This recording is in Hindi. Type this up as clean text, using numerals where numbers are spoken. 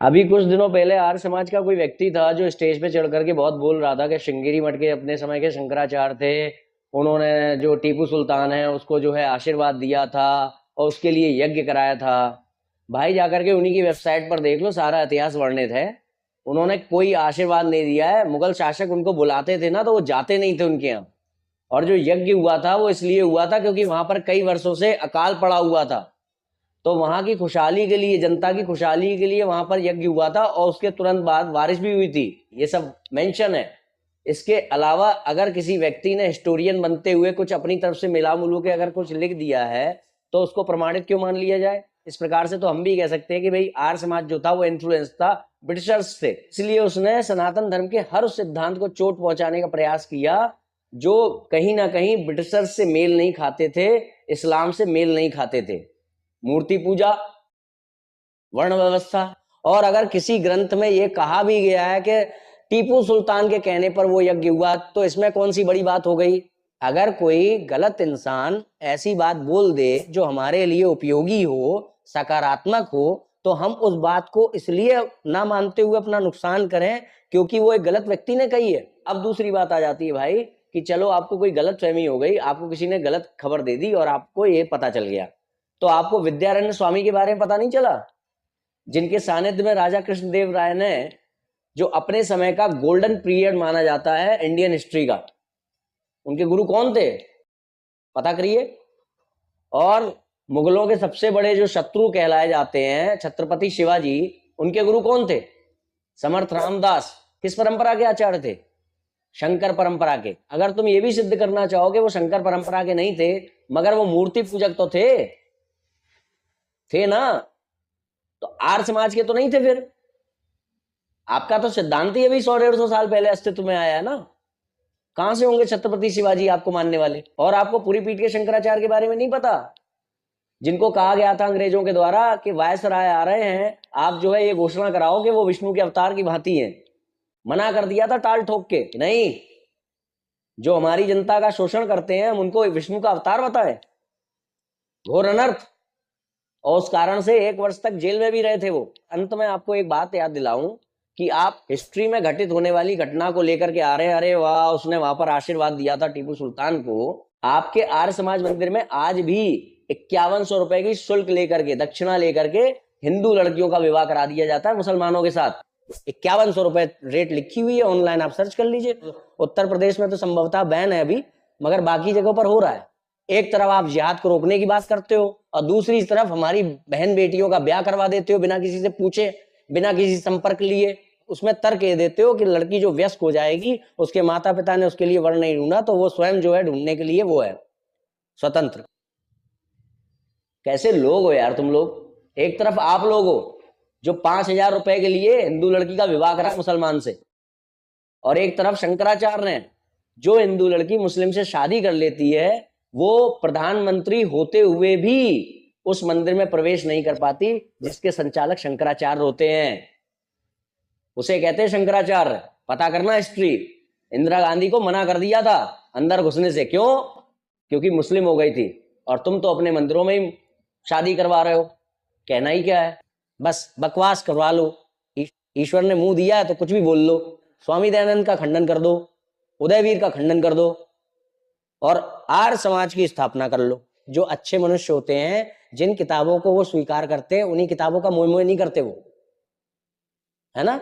अभी कुछ दिनों पहले आर्य समाज का कोई व्यक्ति था जो स्टेज पे चढ़ करके बहुत बोल रहा था कि श्रृंगेरी मठ के अपने समय के शंकराचार्य थे। उन्होंने जो टीपू सुल्तान है उसको जो है आशीर्वाद दिया था और उसके लिए यज्ञ कराया था। भाई जाकर के उन्हीं की वेबसाइट पर देख लो, सारा इतिहास वर्णित है। उन्होंने कोई आशीर्वाद नहीं दिया है। मुगल शासक उनको बुलाते थे ना तो वो जाते नहीं थे उनके यहाँ। और जो यज्ञ हुआ था वो इसलिए हुआ था क्योंकि वहां पर कई वर्षों से अकाल पड़ा हुआ था। तो वहां की खुशहाली के लिए, जनता की खुशहाली के लिए वहां पर यज्ञ हुआ था और उसके तुरंत बाद बारिश भी हुई थी। ये सब मेंशन है। इसके अलावा अगर किसी व्यक्ति ने हिस्टोरियन बनते हुए कुछ अपनी तरफ से मिला मुलू के अगर कुछ लिख दिया है तो उसको प्रमाणित क्यों मान लिया जाए? इस प्रकार से तो हम भी कह सकते हैं कि भाई आर्य समाज जो था वो इन्फ्लुएंस था ब्रिटिशर्स से, इसलिए उसने सनातन धर्म के हर उस सिद्धांत को चोट पहुंचाने का प्रयास किया जो कहीं ना कहीं ब्रिटिशर्स से मेल नहीं खाते थे, इस्लाम से मेल नहीं खाते थे। मूर्ति पूजा, वर्ण व्यवस्था। और अगर किसी ग्रंथ में यह कहा भी गया है कि टीपू सुल्तान के कहने पर वो यज्ञ हुआ, तो इसमें कौन सी बड़ी बात हो गई? अगर कोई गलत इंसान ऐसी बात बोल दे जो हमारे लिए उपयोगी हो, सकारात्मक हो, तो हम उस बात को इसलिए ना मानते हुए अपना नुकसान करें क्योंकि वो एक गलत व्यक्ति ने कही है। अब दूसरी बात आ जाती है भाई कि चलो आपको कोई गलत फहमी हो गई, आपको किसी ने गलत खबर दे दी और आपको ये पता चल गया, तो आपको विद्यारण्य स्वामी के बारे में पता नहीं चला, जिनके सानिध्य में राजा कृष्णदेव राय ने, जो अपने समय का गोल्डन पीरियड माना जाता है इंडियन हिस्ट्री का, उनके गुरु कौन थे? पता करिए। और मुगलों के सबसे बड़े जो शत्रु कहलाए जाते हैं छत्रपति शिवाजी, उनके गुरु कौन थे? समर्थ रामदास। किस परंपरा के आचार्य थे? शंकर परंपरा के। अगर तुम ये भी सिद्ध करना चाहो कि वो शंकर परंपरा के नहीं थे मगर वो मूर्ति पूजक तो थे ना, तो आर्य समाज के तो नहीं थे फिर। आपका तो सिद्धांत ही अभी 100-150 साल पहले अस्तित्व में आया है ना। कहां से होंगे छत्रपति शिवाजी आपको मानने वाले? और आपको पूरी पीठ के शंकराचार्य के बारे में नहीं पता, जिनको कहा गया था अंग्रेजों के द्वारा कि वायसराय आ रहे हैं, आप जो है ये घोषणा कराओ कि वो विष्णु के अवतार की भांति हैं। मना कर दिया था टाल ठोक के, नहीं, जो हमारी जनता का शोषण करते हैं हम उनको विष्णु का अवतार बताएं। घोर अनर्थ। और उस कारण से 1 वर्ष तक जेल में भी रहे थे वो। अंत में आपको एक बात याद दिलाऊं कि आप हिस्ट्री में घटित होने वाली घटना को लेकर के आ रहे हैं, अरे वाह उसने वहां पर आशीर्वाद दिया था टीपू सुल्तान को। आपके आर्य समाज मंदिर में आज भी 5100 रुपए की शुल्क लेकर के, दक्षिणा लेकर के हिंदू लड़कियों का विवाह करा दिया जाता है मुसलमानों के साथ। 5100 रुपए रेट लिखी हुई है, ऑनलाइन आप सर्च कर लीजिए। उत्तर प्रदेश में तो संभवतः बैन है अभी, मगर बाकी जगहों पर हो रहा है। एक तरफ आप जिहाद को रोकने की बात करते हो और दूसरी तरफ हमारी बहन बेटियों का ब्याह करवा देते हो बिना किसी से पूछे, बिना किसी संपर्क लिए। उसमें तर्क ये देते हो कि लड़की जो व्यस्क हो जाएगी, उसके माता पिता ने उसके लिए वर्ण नहीं ढूंढा तो वो स्वयं जो है ढूंढने के लिए वो है स्वतंत्र। कैसे लोग हो यार तुम लोग? एक तरफ आप लोग हो जो 5,000 रुपए के लिए हिंदू लड़की का विवाह करा मुसलमान से, और एक तरफ शंकराचार्य ने, जो हिंदू लड़की मुस्लिम से शादी कर लेती है वो प्रधानमंत्री होते हुए भी उस मंदिर में प्रवेश नहीं कर पाती, जिसके संचालक शंकराचार्य होते हैं। उसे कहते हैं शंकराचार्य। पता करना हिस्ट्री। इंदिरा गांधी को मना कर दिया था अंदर घुसने से। क्यों? क्योंकि मुस्लिम हो गई थी। और तुम तो अपने मंदिरों में ही शादी करवा रहे हो। कहना ही क्या है, बस बकवास करवा लो। ईश्वर ने मुंह दिया है तो कुछ भी बोल लो। स्वामी दयानंद का खंडन कर दो, उदयवीर का खंडन कर दो और आर्य समाज की स्थापना कर लो। जो अच्छे मनुष्य होते हैं, जिन किताबों को वो स्वीकार करते हैं, उन्हीं किताबों का मोह मोह नहीं करते वो, है ना।